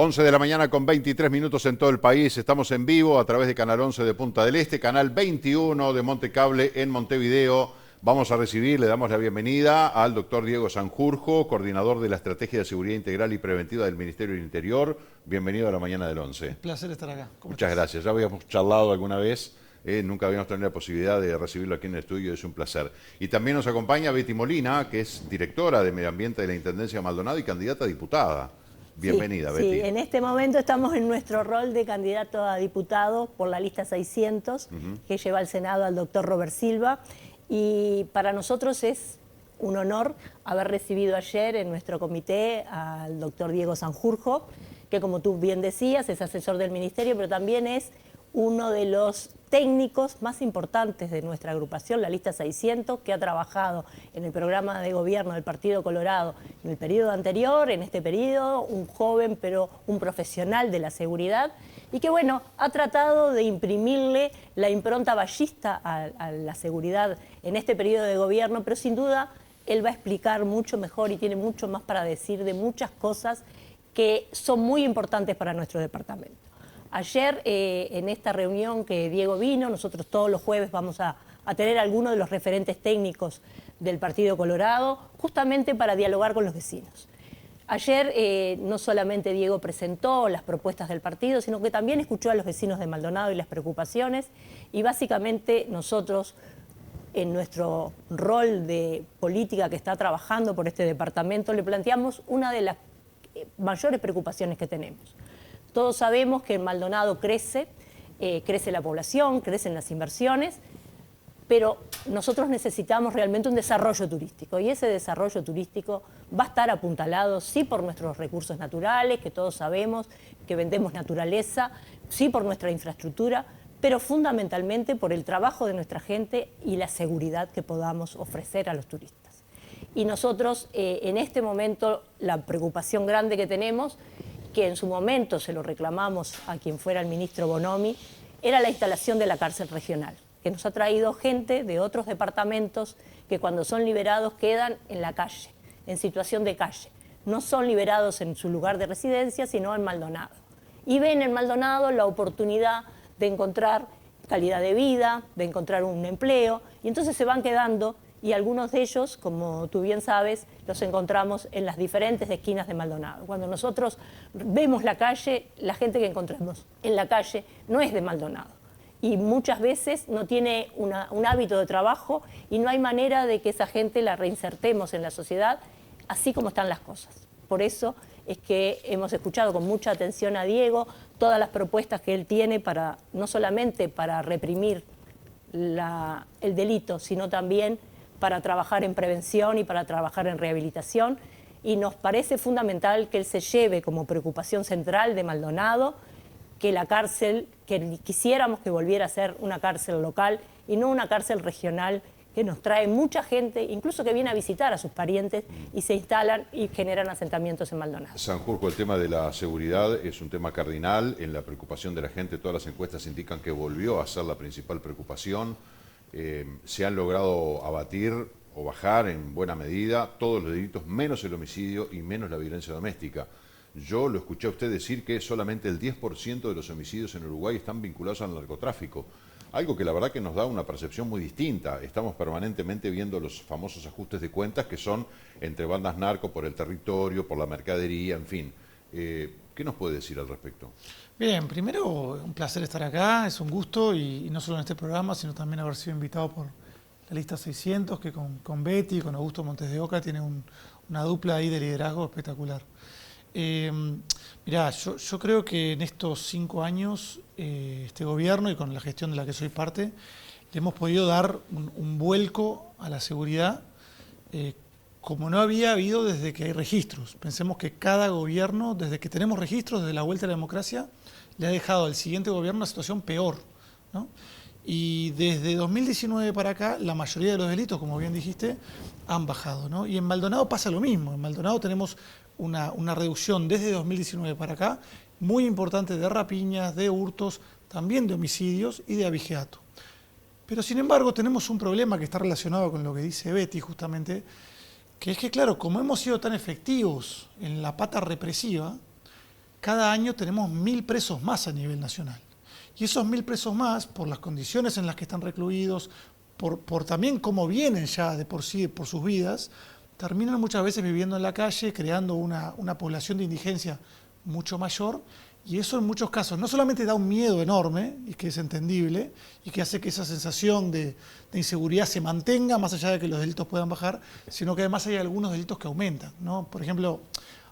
11 de la mañana con 23 minutos en todo el país. Estamos en vivo a través de Canal 11 de Punta del Este, Canal 21 de Montecable en Montevideo. Vamos a recibir, le damos la bienvenida al doctor Diego Sanjurjo, coordinador de la Estrategia de Seguridad Integral y Preventiva del Ministerio del Interior. Bienvenido a la mañana del 11. Un placer estar acá. Muchas gracias. Ya habíamos charlado alguna vez, nunca habíamos tenido la posibilidad de recibirlo aquí en el estudio, es un placer. Y también nos acompaña Betty Molina, que es directora de Medio Ambiente de la Intendencia de Maldonado y candidata a diputada. Bienvenida, sí, Betty. Sí, en este momento estamos en nuestro rol de candidato a diputado por la lista 600, que lleva al Senado al doctor Robert Silva. Y para nosotros es un honor haber recibido ayer en nuestro comité al doctor Diego Sanjurjo, que como tú bien decías, es asesor del Ministerio, pero también es uno de los técnicos más importantes de nuestra agrupación, la lista 600, que ha trabajado en el programa de gobierno del Partido Colorado en el periodo anterior, en este periodo, un joven pero un profesional de la seguridad, y que bueno, ha tratado de imprimirle la impronta ballista a la seguridad en este periodo de gobierno, pero sin duda él va a explicar mucho mejor y tiene mucho más para decir de muchas cosas que son muy importantes para nuestro departamento. Ayer, en esta reunión que Diego vino, nosotros todos los jueves vamos a tener algunos de los referentes técnicos del Partido Colorado, justamente para dialogar con los vecinos. Ayer no solamente Diego presentó las propuestas del partido, sino que también escuchó a los vecinos de Maldonado y las preocupaciones, y básicamente nosotros, en nuestro rol de política que está trabajando por este departamento, le planteamos una de las mayores preocupaciones que tenemos. Todos sabemos que en Maldonado crece la población, crecen las inversiones, pero nosotros necesitamos realmente un desarrollo turístico, y ese desarrollo turístico va a estar apuntalado, sí, por nuestros recursos naturales, que todos sabemos que vendemos naturaleza, sí, por nuestra infraestructura, pero fundamentalmente por el trabajo de nuestra gente y la seguridad que podamos ofrecer a los turistas. Y nosotros, en este momento, la preocupación grande que tenemos, que en su momento se lo reclamamos a quien fuera el ministro Bonomi, era la instalación de la cárcel regional, que nos ha traído gente de otros departamentos que cuando son liberados quedan en la calle, en situación de calle. No son liberados en su lugar de residencia, sino en Maldonado. Y ven en Maldonado la oportunidad de encontrar calidad de vida, de encontrar un empleo, y entonces se van quedando, y algunos de ellos, como tú bien sabes, los encontramos en las diferentes esquinas de Maldonado. Cuando nosotros vemos la calle, la gente que encontramos en la calle no es de Maldonado. Y muchas veces no tiene un hábito de trabajo y no hay manera de que esa gente la reinsertemos en la sociedad, así como están las cosas. Por eso es que hemos escuchado con mucha atención a Diego todas las propuestas que él tiene para, no solamente para reprimir el delito, sino también para trabajar en prevención y para trabajar en rehabilitación, y nos parece fundamental que él se lleve como preocupación central de Maldonado que la cárcel, que quisiéramos que volviera a ser una cárcel local y no una cárcel regional que nos trae mucha gente, incluso que viene a visitar a sus parientes y se instalan y generan asentamientos en Maldonado. Sanjurjo, el tema de la seguridad es un tema cardinal en la preocupación de la gente. Todas las encuestas indican que volvió a ser la principal preocupación. Se han logrado abatir o bajar en buena medida todos los delitos, menos el homicidio y menos la violencia doméstica. Yo lo escuché a usted decir que solamente el 10% de los homicidios en Uruguay están vinculados al narcotráfico, algo que la verdad que nos da una percepción muy distinta. Estamos permanentemente viendo los famosos ajustes de cuentas que son entre bandas narco por el territorio, por la mercadería, en fin. ¿Qué nos puede decir al respecto? Bien, primero un placer estar acá, es un gusto, y no solo en este programa, sino también haber sido invitado por la lista 600, que con Betty y con Augusto Montes de Oca tiene una dupla ahí de liderazgo espectacular. Mirá, yo creo que en estos 5 años este gobierno, y con la gestión de la que soy parte, le hemos podido dar un vuelco a la seguridad como no había habido desde que hay registros. Pensemos que cada gobierno, desde que tenemos registros, desde la vuelta a la democracia, le ha dejado al siguiente gobierno una situación peor, ¿no? Y desde 2019 para acá, la mayoría de los delitos, como bien dijiste, han bajado, ¿no? Y en Maldonado pasa lo mismo. En Maldonado tenemos una reducción desde 2019 para acá muy importante de rapiñas, de hurtos, también de homicidios y de abigeato. Pero sin embargo tenemos un problema que está relacionado con lo que dice Betty justamente, que es que claro, como hemos sido tan efectivos en la pata represiva, cada año tenemos 1000 presos más a nivel nacional. Y esos 1000 presos más, por las condiciones en las que están recluidos, por también cómo vienen ya de por sí, por sus vidas, terminan muchas veces viviendo en la calle, creando una población de indigencia mucho mayor, y eso en muchos casos no solamente da un miedo enorme, y que es entendible, y que hace que esa sensación de inseguridad se mantenga, más allá de que los delitos puedan bajar, sino que además hay algunos delitos que aumentan, ¿no? Por ejemplo,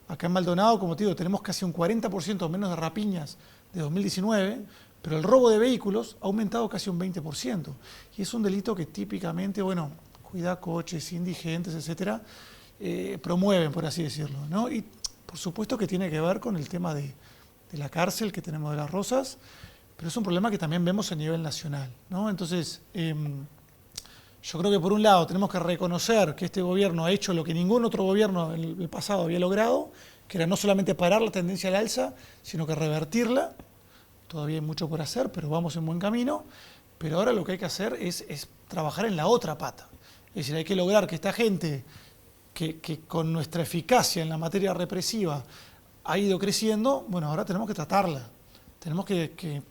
acá en Maldonado, como te digo, tenemos casi un 40% menos de rapiñas de 2019, pero el robo de vehículos ha aumentado casi un 20%. Y es un delito que típicamente, bueno, cuida coches, indigentes, etcétera, promueven, por así decirlo, ¿no? Y por supuesto que tiene que ver con el tema de la cárcel que tenemos de Las Rosas, pero es un problema que también vemos a nivel nacional, ¿no? Entonces, yo creo que por un lado tenemos que reconocer que este gobierno ha hecho lo que ningún otro gobierno en el pasado había logrado, que era no solamente parar la tendencia al alza, sino que revertirla. Todavía hay mucho por hacer, pero vamos en buen camino. Pero ahora lo que hay que hacer es trabajar en la otra pata. Es decir, hay que lograr que esta gente que con nuestra eficacia en la materia represiva ha ido creciendo, bueno, ahora tenemos que tratarla. Tenemos que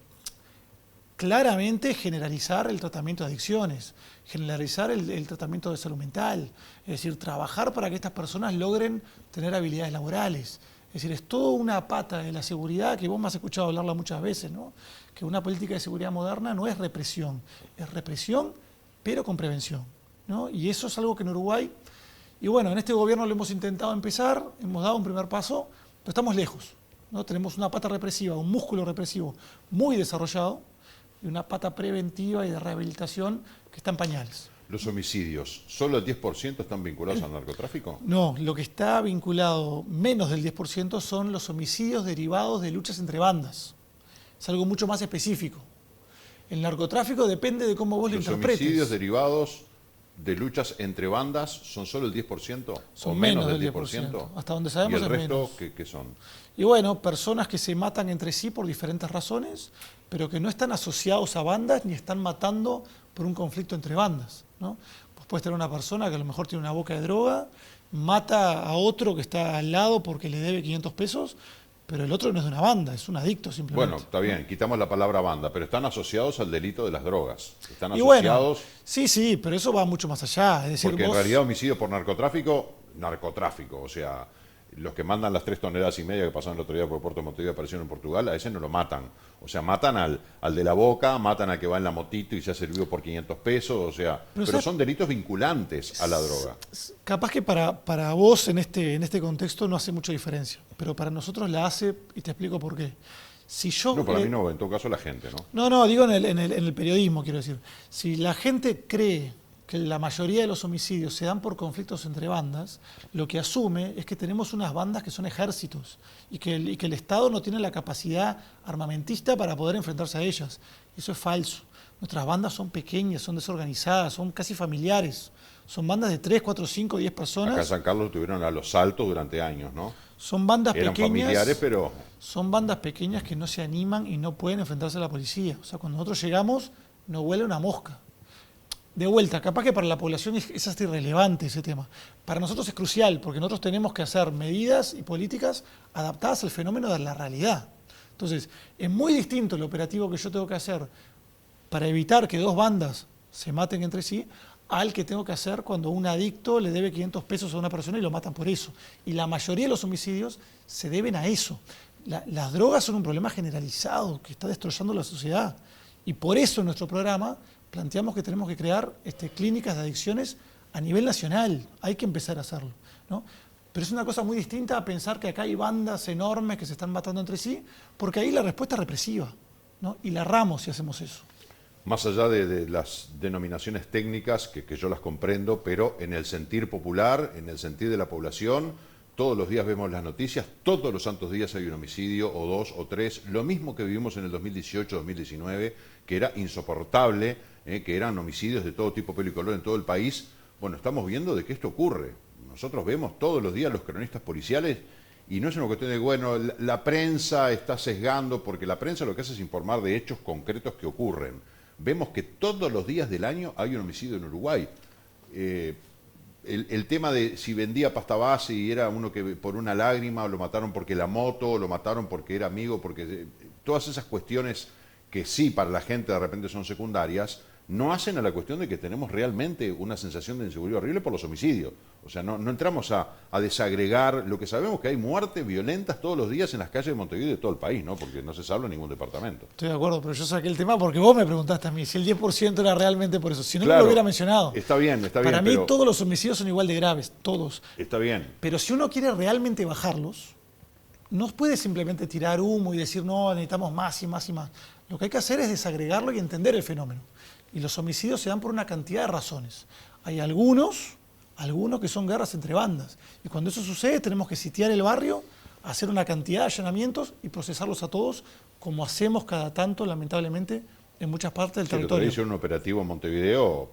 claramente generalizar el tratamiento de adicciones, generalizar el tratamiento de salud mental, es decir, trabajar para que estas personas logren tener habilidades laborales. Es decir, es toda una pata de la seguridad que vos me has escuchado hablarla muchas veces, ¿no? Que una política de seguridad moderna no es represión, pero con prevención, ¿no? Y eso es algo que en Uruguay, y bueno, en este gobierno lo hemos intentado empezar, hemos dado un primer paso, pero estamos lejos, ¿no? Tenemos una pata represiva, un músculo represivo muy desarrollado, y una pata preventiva y de rehabilitación que está en pañales. ¿Los homicidios, solo el 10% están vinculados al narcotráfico? No, lo que está vinculado, menos del 10%, son los homicidios derivados de luchas entre bandas. Es algo mucho más específico. El narcotráfico depende de cómo vos lo interpretes. ¿Los homicidios derivados de luchas entre bandas son solo el 10%? Son ¿O menos del 10%. Hasta donde sabemos es menos. ¿Y el resto menos. qué son? Y bueno, personas que se matan entre sí por diferentes razones, pero que no están asociados a bandas ni están matando por un conflicto entre bandas, ¿no? Pues puedes tener una persona que a lo mejor tiene una boca de droga, mata a otro que está al lado porque le debe 500 pesos, pero el otro no es de una banda, es un adicto simplemente. Bueno, está bien, quitamos la palabra banda, pero están asociados al delito de las drogas. Están Y asociados... bueno, sí, pero eso va mucho más allá. Es decir, porque en realidad homicidio por narcotráfico, o sea, los que mandan las 3,5 toneladas que pasaron el otro día por Puerto Montevideo aparecieron en Portugal, a ese no lo matan. O sea, matan al de la boca, matan al que va en la motito y se ha servido por 500 pesos, o sea, pero son delitos vinculantes a la droga. Capaz que para vos en este contexto no hace mucha diferencia, pero para nosotros la hace, y te explico por qué. Si yo, no, para mí no, en todo caso la gente, ¿no? No, digo en el periodismo, quiero decir. Si la gente cree que la mayoría de los homicidios se dan por conflictos entre bandas, lo que asume es que tenemos unas bandas que son ejércitos y que el Estado no tiene la capacidad armamentista para poder enfrentarse a ellas. Eso es falso. Nuestras bandas son pequeñas, son desorganizadas, son casi familiares. Son bandas de 3, 4, 5, 10 personas. Acá en San Carlos tuvieron a Los Saltos durante años, ¿no? Son bandas Eran pequeñas, familiares, pero... Son bandas pequeñas que no se animan y no pueden enfrentarse a la policía. O sea, cuando nosotros llegamos, no huele una mosca. De vuelta, capaz que para la población es hasta irrelevante ese tema. Para nosotros es crucial, porque nosotros tenemos que hacer medidas y políticas adaptadas al fenómeno de la realidad. Entonces, es muy distinto el operativo que yo tengo que hacer para evitar que dos bandas se maten entre sí, al que tengo que hacer cuando un adicto le debe 500 pesos a una persona y lo matan por eso. Y la mayoría de los homicidios se deben a eso. Las drogas son un problema generalizado que está destrozando la sociedad. Y por eso en nuestro programa planteamos que tenemos que crear clínicas de adicciones a nivel nacional. Hay que empezar a hacerlo, ¿no? Pero es una cosa muy distinta a pensar que acá hay bandas enormes que se están matando entre sí, porque ahí la respuesta es represiva, ¿no? Y la erramos si hacemos eso. Más allá de las denominaciones técnicas, que yo las comprendo, pero en el sentir popular, en el sentir de la población, todos los días vemos las noticias, todos los santos días hay un homicidio, o 2, o 3, lo mismo que vivimos en el 2018-2019, que era insoportable, que eran homicidios de todo tipo, pelo y color en todo el país. Bueno, estamos viendo de que esto ocurre. Nosotros vemos todos los días los cronistas policiales y no es una cuestión de, bueno, la prensa está sesgando, porque la prensa lo que hace es informar de hechos concretos que ocurren. Vemos que todos los días del año hay un homicidio en Uruguay. el tema de si vendía pasta base y era uno que por una lágrima, o lo mataron porque la moto, o lo mataron porque era amigo, porque todas esas cuestiones que sí para la gente de repente son secundarias, no hacen a la cuestión de que tenemos realmente una sensación de inseguridad horrible por los homicidios. O sea, no entramos a desagregar lo que sabemos, que hay muertes violentas todos los días en las calles de Montevideo y de todo el país, ¿no? Porque no se salva en ningún departamento. Estoy de acuerdo, pero yo saqué el tema porque vos me preguntaste a mí si el 10% era realmente por eso. Si no, Claro, me lo hubiera mencionado. Está bien. Para mí todos los homicidios son igual de graves, todos. Está bien. Pero si uno quiere realmente bajarlos, no puede simplemente tirar humo y decir, no, necesitamos más y más y más. Lo que hay que hacer es desagregarlo y entender el fenómeno. Y los homicidios se dan por una cantidad de razones. Hay algunos que son guerras entre bandas. Y cuando eso sucede tenemos que sitiar el barrio, hacer una cantidad de allanamientos y procesarlos a todos, como hacemos cada tanto, lamentablemente, en muchas partes del territorio. El otro día hicieron un operativo en Montevideo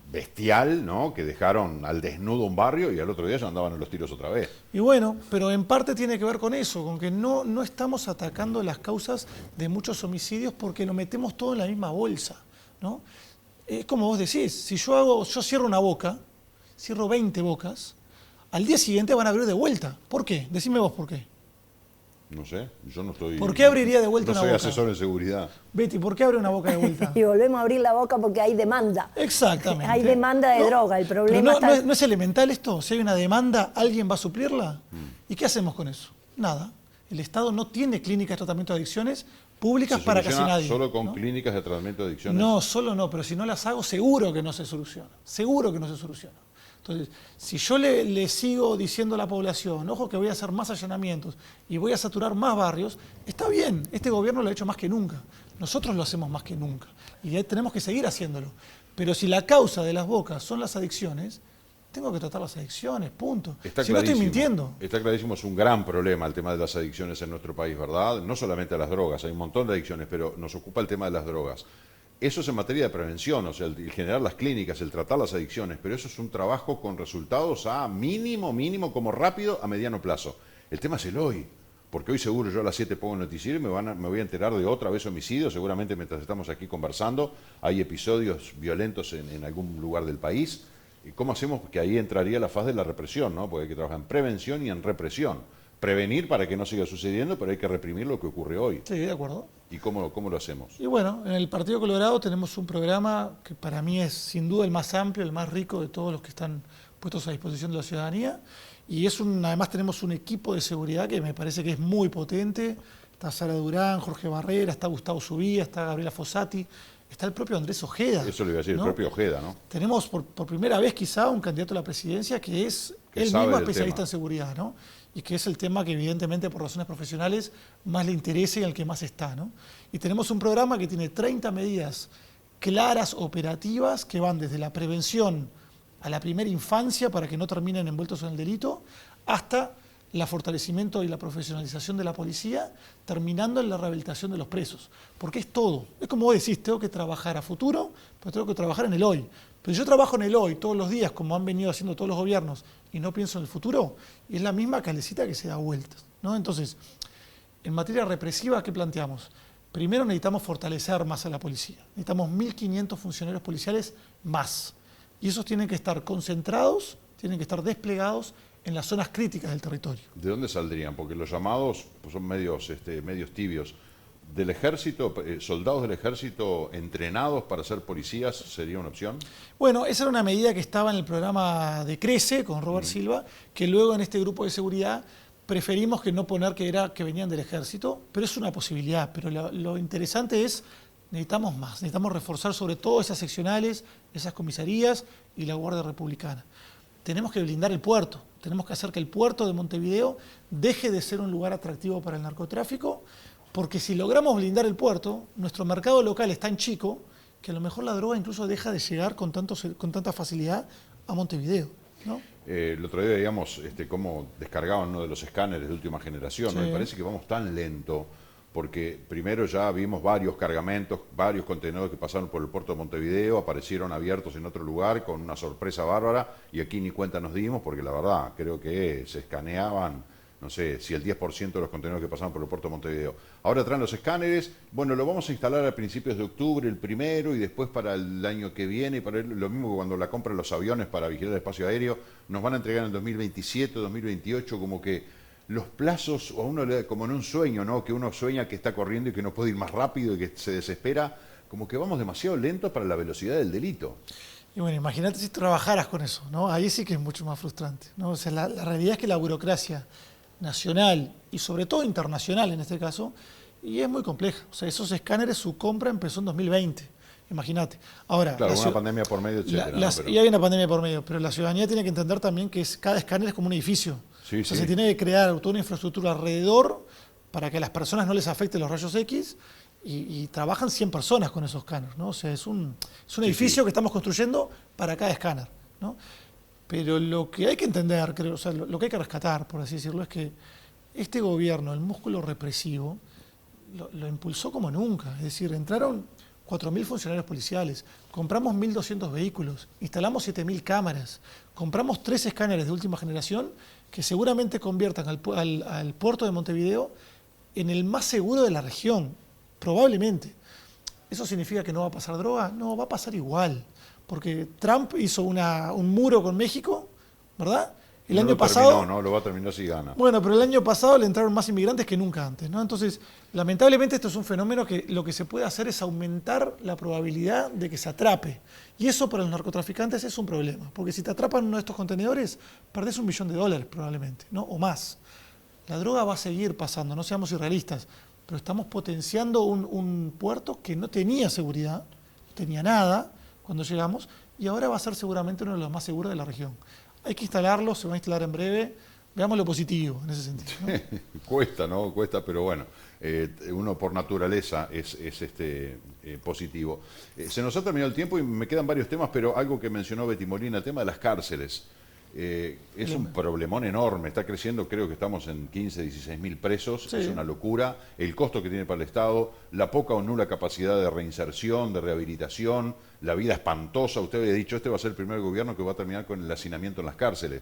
bestial, ¿no? Que dejaron al desnudo un barrio y al otro día ya andaban en los tiros otra vez. Y bueno, pero en parte tiene que ver con eso, con que no estamos atacando las causas de muchos homicidios porque lo metemos todo en la misma bolsa, ¿no? Es como vos decís, si yo cierro una boca, cierro 20 bocas, al día siguiente van a abrir de vuelta. ¿Por qué? Decime vos por qué. No sé, yo no estoy... ¿Por qué abriría de vuelta una boca? No soy asesor en seguridad. Betty, ¿por qué abre una boca de vuelta? Y volvemos a abrir la boca porque hay demanda. Exactamente. Hay demanda de droga, el problema Pero está... ¿no es elemental esto? Si hay una demanda, ¿alguien va a suplirla? ¿Y qué hacemos con eso? Nada. El Estado no tiene clínicas de tratamiento de adicciones públicas para casi nadie. ¿Solo con ¿no? clínicas de tratamiento de adicciones? No, solo no, pero si no las hago, seguro que no se soluciona. Seguro que no se soluciona. Entonces, si yo le sigo diciendo a la población, ojo que voy a hacer más allanamientos y voy a saturar más barrios, está bien, este gobierno lo ha hecho más que nunca. Nosotros lo hacemos más que nunca. Y tenemos que seguir haciéndolo. Pero si la causa de las bocas son las adicciones, tengo que tratar las adicciones, punto. Si no estoy mintiendo. Está clarísimo, es un gran problema el tema de las adicciones en nuestro país, ¿verdad? No solamente a las drogas, hay un montón de adicciones, pero nos ocupa el tema de las drogas. Eso es en materia de prevención, o sea, el generar las clínicas, el tratar las adicciones, pero eso es un trabajo con resultados a mínimo, como rápido, a mediano plazo. El tema es el hoy, porque hoy seguro yo a las 7 pongo el noticiero y me voy a enterar de otra vez homicidio, seguramente mientras estamos aquí conversando, hay episodios violentos en algún lugar del país. ¿Y cómo hacemos? Porque ahí entraría la faz de la represión, ¿no? Porque hay que trabajar en prevención y en represión. Prevenir para que no siga sucediendo, pero hay que reprimir lo que ocurre hoy. Sí, de acuerdo. ¿Y cómo lo hacemos? Y bueno, en el Partido Colorado tenemos un programa que para mí es sin duda el más amplio, el más rico de todos los que están puestos a disposición de la ciudadanía. Y además tenemos un equipo de seguridad que me parece que es muy potente. Está Sara Durán, Jorge Barrera, está Gustavo Subía, está Gabriela Fossati, está el propio Andrés Ojeda. Eso le iba a decir, ¿no? El propio Ojeda, ¿no? Tenemos por primera vez quizá un candidato a la presidencia que es él mismo especialista en seguridad, ¿no? Y que es el tema que evidentemente por razones profesionales más le interesa y al que más está, ¿no? Y tenemos un programa que tiene 30 medidas claras, operativas, que van desde la prevención a la primera infancia para que no terminen envueltos en el delito, hasta el fortalecimiento y la profesionalización de la policía, terminando en la rehabilitación de los presos. Porque es todo. Es como vos decís, tengo que trabajar a futuro, pero tengo que trabajar en el hoy. Pero yo trabajo en el hoy todos los días, como han venido haciendo todos los gobiernos, y no pienso en el futuro, y es la misma calecita que se da vueltas, ¿no? Entonces, en materia represiva, ¿qué planteamos? Primero necesitamos fortalecer más a la policía. Necesitamos 1.500 funcionarios policiales más. Y esos tienen que estar concentrados, tienen que estar desplegados en las zonas críticas del territorio. ¿De dónde saldrían? Porque los llamados pues, son medios tibios. ¿Del ejército, soldados del ejército entrenados para ser policías sería una opción? Bueno, esa era una medida que estaba en el programa de Crece con Robert Silva, que luego en este grupo de seguridad preferimos que no poner que venían del ejército, pero es una posibilidad. Pero lo interesante es, necesitamos más, necesitamos reforzar sobre todo esas seccionales, esas comisarías y la Guardia Republicana. Tenemos que blindar el puerto, tenemos que hacer que el puerto de Montevideo deje de ser un lugar atractivo para el narcotráfico, porque si logramos blindar el puerto, nuestro mercado local es tan chico que a lo mejor la droga incluso deja de llegar con tanta facilidad a Montevideo, ¿no? El otro día veíamos cómo descargaban uno de los escáneres de última generación. Sí. Me parece que vamos tan lento, porque primero ya vimos varios cargamentos, varios contenedores que pasaron por el puerto de Montevideo, aparecieron abiertos en otro lugar con una sorpresa bárbara, y aquí ni cuenta nos dimos, porque la verdad creo que se escaneaban, no sé, si el 10% de los contenedores que pasaban por el puerto de Montevideo. Ahora traen los escáneres, bueno, lo vamos a instalar a principios de octubre, el primero, y después para el año que viene, lo mismo que cuando la compran los aviones para vigilar el espacio aéreo, nos van a entregar en el 2027, 2028, como que los plazos, a uno le da como en un sueño, ¿no? Que uno sueña que está corriendo y que no puede ir más rápido y que se desespera, como que vamos demasiado lentos para la velocidad del delito. Y bueno, imagínate si trabajaras con eso, ¿no? Ahí sí que es mucho más frustrante, ¿no? O sea, la realidad es que la burocracia nacional y sobre todo internacional en este caso, y es muy compleja. O sea, esos escáneres, su compra empezó en 2020, imagínate. Ahora, claro, una pandemia por medio, etcétera. ¿No? Pero... Y hay una pandemia por medio, pero la ciudadanía tiene que entender también que cada escáner es como un edificio. Sí, o sea, sí. se tiene que crear toda una infraestructura alrededor para que a las personas no les afecten los rayos X y trabajan 100 personas con esos escáneres, ¿no? O sea, es un edificio que estamos construyendo para cada escáner, ¿no? Pero lo que hay que entender, creo, o sea, lo que hay que rescatar, por así decirlo, es que este gobierno, el músculo represivo, lo impulsó como nunca. Es decir, entraron 4.000 funcionarios policiales, compramos 1.200 vehículos, instalamos 7.000 cámaras, compramos 3 escáneres de última generación que seguramente conviertan al puerto de Montevideo en el más seguro de la región, probablemente. ¿Eso significa que no va a pasar droga? No, va a pasar igual, porque Trump hizo un muro con México, ¿verdad? El año pasado... No, lo va a terminar si gana. Bueno, pero el año pasado le entraron más inmigrantes que nunca antes, ¿no? Entonces, lamentablemente esto es un fenómeno que lo que se puede hacer es aumentar la probabilidad de que se atrape. Y eso para los narcotraficantes es un problema, porque si te atrapan uno de estos contenedores, perdés $1 millón probablemente, ¿no? O más. La droga va a seguir pasando, no seamos irrealistas, pero estamos potenciando un puerto que no tenía seguridad, no tenía nada cuando llegamos, y ahora va a ser seguramente uno de los más seguros de la región. Hay que instalarlo, se va a instalar en breve. Veamos lo positivo en ese sentido, ¿no? Cuesta, ¿no? Cuesta, pero bueno, uno por naturaleza es positivo. Se nos ha terminado el tiempo y me quedan varios temas, pero algo que mencionó Betty Molina, el tema de las cárceles. Es un problemón enorme, está creciendo, creo que estamos en 15, 16 mil presos, sí. Es una locura, el costo que tiene para el Estado, la poca o nula capacidad de reinserción, de rehabilitación, la vida espantosa. Usted había dicho, este va a ser el primer gobierno que va a terminar con el hacinamiento en las cárceles.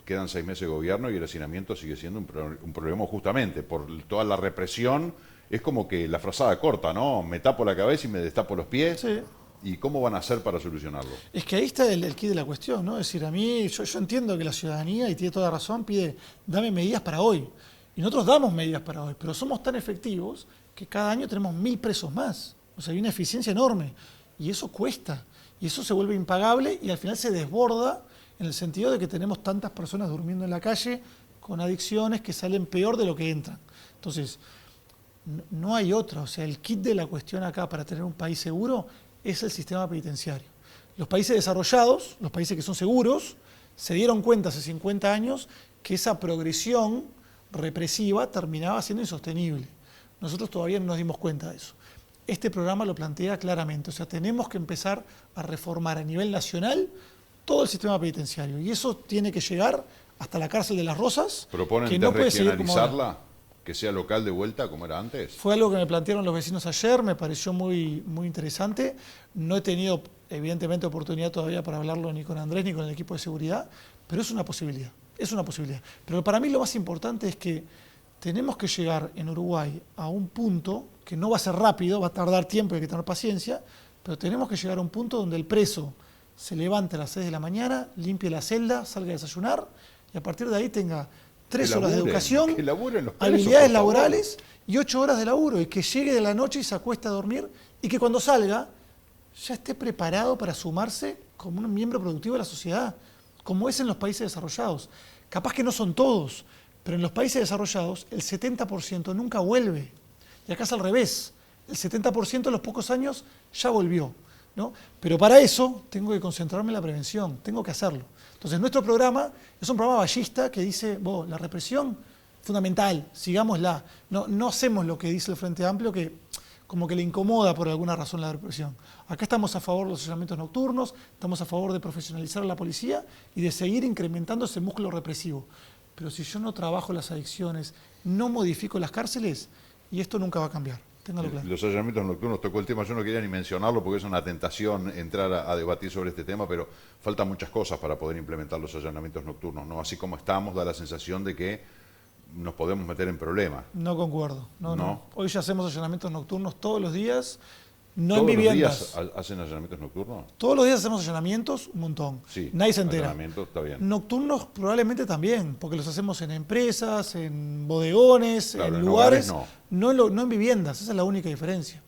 Quedan 6 meses de gobierno y el hacinamiento sigue siendo un problema justamente por toda la represión. Es como que la frazada corta, ¿no? Me tapo la cabeza y me destapo los pies. Sí. ¿Y cómo van a hacer para solucionarlo? Es que ahí está el quid de la cuestión, ¿no? Es decir, a mí, yo entiendo que la ciudadanía, y tiene toda razón, pide, dame medidas para hoy. Y nosotros damos medidas para hoy, pero somos tan efectivos que cada año tenemos 1.000 presos más. O sea, hay una eficiencia enorme. Y eso cuesta. Y eso se vuelve impagable y al final se desborda en el sentido de que tenemos tantas personas durmiendo en la calle con adicciones que salen peor de lo que entran. Entonces, no hay otra. O sea, el kit de la cuestión acá para tener un país seguro es el sistema penitenciario. Los países desarrollados, los países que son seguros, se dieron cuenta hace 50 años que esa progresión represiva terminaba siendo insostenible. Nosotros todavía no nos dimos cuenta de eso. Este programa lo plantea claramente, o sea, tenemos que empezar a reformar a nivel nacional todo el sistema penitenciario y eso tiene que llegar hasta la cárcel de Las Rosas. ¿Proponen que no puede seguir como regionalizarla? ¿Que sea local de vuelta como era antes? Fue algo que me plantearon los vecinos ayer, me pareció muy, muy interesante. No he tenido, evidentemente, oportunidad todavía para hablarlo ni con Andrés ni con el equipo de seguridad, pero es una posibilidad, es una posibilidad. Pero para mí lo más importante es que tenemos que llegar en Uruguay a un punto que no va a ser rápido, va a tardar tiempo y hay que tener paciencia, pero tenemos que llegar a un punto donde el preso se levante a las 6 de la mañana, limpie la celda, salga a desayunar y a partir de ahí tenga 3 horas de educación, habilidades laborales y 8 horas de laburo y que llegue de la noche y se acueste a dormir y que cuando salga ya esté preparado para sumarse como un miembro productivo de la sociedad, como es en los países desarrollados. Capaz que no son todos, pero en los países desarrollados el 70% nunca vuelve. Y acá es al revés, el 70% en los pocos años ya volvió, ¿no? Pero para eso tengo que concentrarme en la prevención, tengo que hacerlo. Entonces nuestro programa es un programa ballista que dice, la represión fundamental, sigámosla. No hacemos lo que dice el Frente Amplio, que como que le incomoda por alguna razón la represión. Acá estamos a favor de los allanamientos nocturnos, estamos a favor de profesionalizar a la policía y de seguir incrementando ese músculo represivo. Pero si yo no trabajo las adicciones, no modifico las cárceles, y esto nunca va a cambiar. Téngalo claro. Los allanamientos nocturnos tocó el tema, yo no quería ni mencionarlo porque es una tentación entrar a debatir sobre este tema, pero faltan muchas cosas para poder implementar los allanamientos nocturnos, ¿no? Así como estamos, da la sensación de que nos podemos meter en problemas. No concuerdo. No, ¿No? no. Hoy ya hacemos allanamientos nocturnos todos los días, no en ¿Todos los viviendas. días hacen allanamientos nocturnos? Todos los días hacemos allanamientos, un montón. Sí. Nadie se entera. Allanamientos, está bien. Nocturnos probablemente también, porque los hacemos en empresas, en bodegones, Claro, en en lugares, hogares no en viviendas, esa es la única diferencia.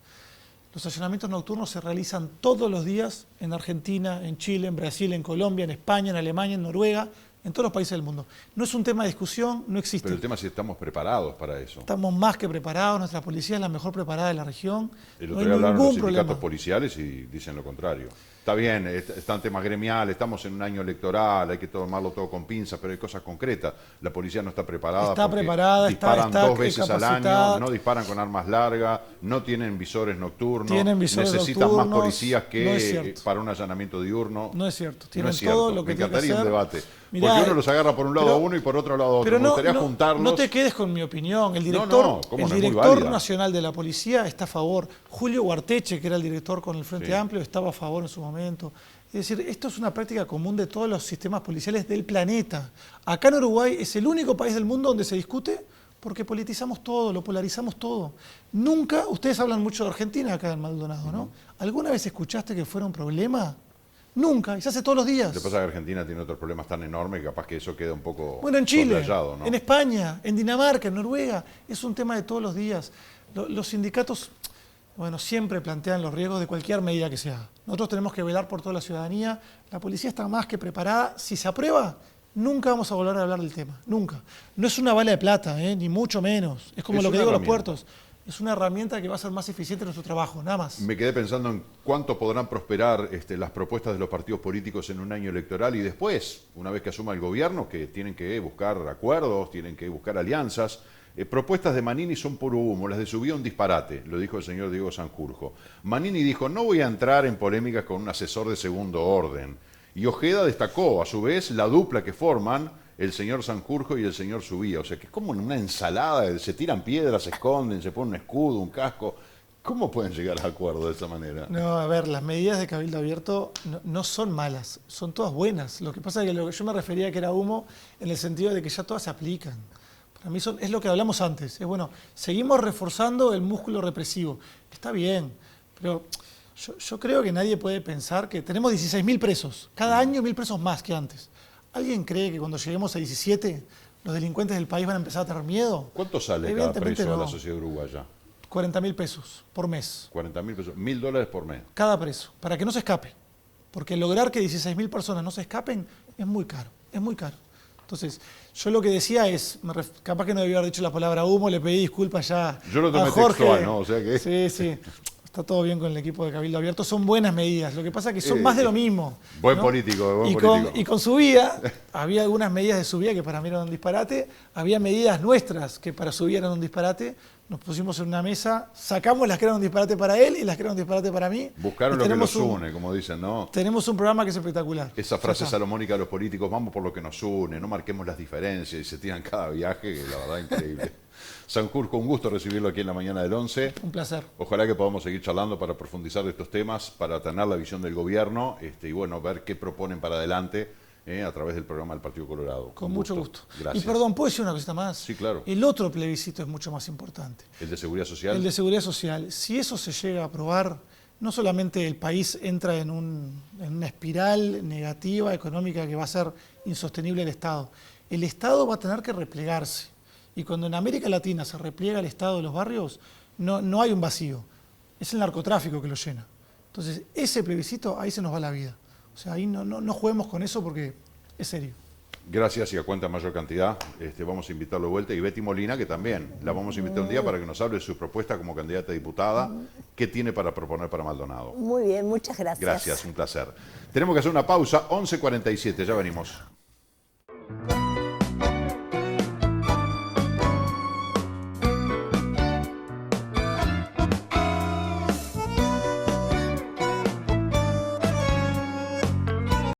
Los allanamientos nocturnos se realizan todos los días en Argentina, en Chile, en Brasil, en Colombia, en España, en Alemania, en Noruega, en todos los países del mundo. No es un tema de discusión, no existe. Pero el tema es si estamos preparados para eso. Estamos más que preparados, nuestra policía es la mejor preparada de la región. El No otro hay día hablaron los ningún sindicatos problema. policiales y dicen lo contrario. Está bien, están temas gremiales, estamos en un año electoral, hay que tomarlo todo con pinzas, pero hay cosas concretas. La policía no está preparada. Está porque preparada, disparan está 2 veces al año, capacitada. no disparan con armas largas, no tienen visores nocturnos, Tienen visores necesitan más nocturnos, policías no que es cierto. para un allanamiento diurno. No es cierto, No tienen es cierto. todo lo que Me tienen que encantaría un hacer. debate. Mirá, porque uno los agarra por un lado pero- a uno y por otro lado a otro. Pero Me gustaría juntarlos. no te quedes con mi opinión. El No, director, no, ¿cómo no? Es muy director válida. nacional de la policía está a favor. Julio Guarteche, que era el director con el Frente Sí. Amplio, estaba a favor en su momento. Es decir, esto es una práctica común de todos los sistemas policiales del planeta. Acá en Uruguay es el único país del mundo donde se discute porque politizamos todo, lo polarizamos todo. Nunca, ustedes hablan mucho de Argentina acá en Maldonado, ¿no? ¿Alguna vez escuchaste que fuera un problema? Nunca, y se hace todos los días. Lo que pasa es que Argentina tiene otros problemas tan enormes que capaz que eso queda un poco Bueno, en Chile, soslayado, ¿no? en España, en Dinamarca, en Noruega, es un tema de todos los días. Los sindicatos, bueno, siempre plantean los riesgos de cualquier medida que se haga. Nosotros tenemos que velar por toda la ciudadanía. La policía está más que preparada. Si se aprueba, nunca vamos a volver a hablar del tema. Nunca. No es una bala de plata, ni mucho menos. Es como Es lo que una digo a los herramienta. puertos. Es una herramienta que va a ser más eficiente en nuestro trabajo, nada más. Me quedé pensando en cuánto podrán prosperar las propuestas de los partidos políticos en un año electoral y después, una vez que asuma el gobierno, que tienen que buscar acuerdos, tienen que buscar alianzas. Propuestas de Manini son puro humo, las de Subía un disparate, lo dijo el señor Diego Sanjurjo. Manini dijo, no voy a entrar en polémicas con un asesor de segundo orden. Y Ojeda destacó, a su vez, la dupla que forman el señor Sanjurjo y el señor Subía. O sea, que es como en una ensalada, se tiran piedras, se esconden, se ponen un escudo, un casco. ¿Cómo pueden llegar a acuerdo de esa manera? No, a ver, las medidas de Cabildo Abierto no son malas, son todas buenas. Lo que pasa es que lo que yo me refería que era humo en el sentido de que ya todas se aplican. Para mí es lo que hablamos antes. Es bueno, seguimos reforzando el músculo represivo. Está bien, pero yo creo que nadie puede pensar que tenemos 16.000 presos, cada año 1.000 presos más que antes. ¿Alguien cree que cuando lleguemos a 17 los delincuentes del país van a empezar a tener miedo? ¿Cuánto sale cada Evidentemente preso a no. la sociedad uruguaya? 40.000 pesos por mes. 40.000 pesos, $1.000 por mes. Cada preso, para que no se escape. Porque lograr que 16.000 personas no se escapen es muy caro, es muy caro. Entonces, yo lo que decía es, capaz que no debía haber dicho la palabra humo, le pedí disculpas ya Yo lo tomé a Jorge. textual, ¿no? O sea que... Sí, sí, está todo bien con el equipo de Cabildo Abierto, son buenas medidas, lo que pasa es que son más de lo mismo. Buen ¿no? político, buen y político. y con Subía, había algunas medidas de Subía que para mí eran un disparate, había medidas nuestras que para Subía eran un disparate, nos pusimos en una mesa, sacamos las que eran un disparate para él y las que eran un disparate para mí. Buscaron y lo que tenemos los un- une, como dicen, ¿no? Tenemos un programa que es espectacular. Esa frase Ya está. salomónica de los políticos, vamos por lo que nos une, no marquemos las diferencias, y se tiran cada viaje, que la verdad increíble. Sanjurjo, un gusto recibirlo aquí en la mañana del 11. Un placer. Ojalá que podamos seguir charlando para profundizar de estos temas, para tener la visión del gobierno y bueno, ver qué proponen para adelante a través del programa del Partido Colorado. Con mucho gusto. Gracias. Y perdón, ¿puedo decir una cosita más? Sí, claro. El otro plebiscito es mucho más importante. ¿El de Seguridad Social? El de Seguridad Social. Si eso se llega a aprobar, no solamente el país entra en una espiral negativa económica que va a ser insostenible el Estado. El Estado va a tener que replegarse. Y cuando en América Latina se repliega el Estado de los barrios, no hay un vacío. Es el narcotráfico que lo llena. Entonces, ese plebiscito, ahí se nos va la vida. O sea, ahí no juguemos con eso porque es serio. Gracias y a cuenta mayor cantidad vamos a invitarlo de vuelta. Y Betty Molina, que también la vamos a invitar un día para que nos hable de su propuesta como candidata a diputada. ¿Qué tiene para proponer para Maldonado? Muy bien, muchas gracias. Gracias, un placer. Tenemos que hacer una pausa, 11:47, ya venimos.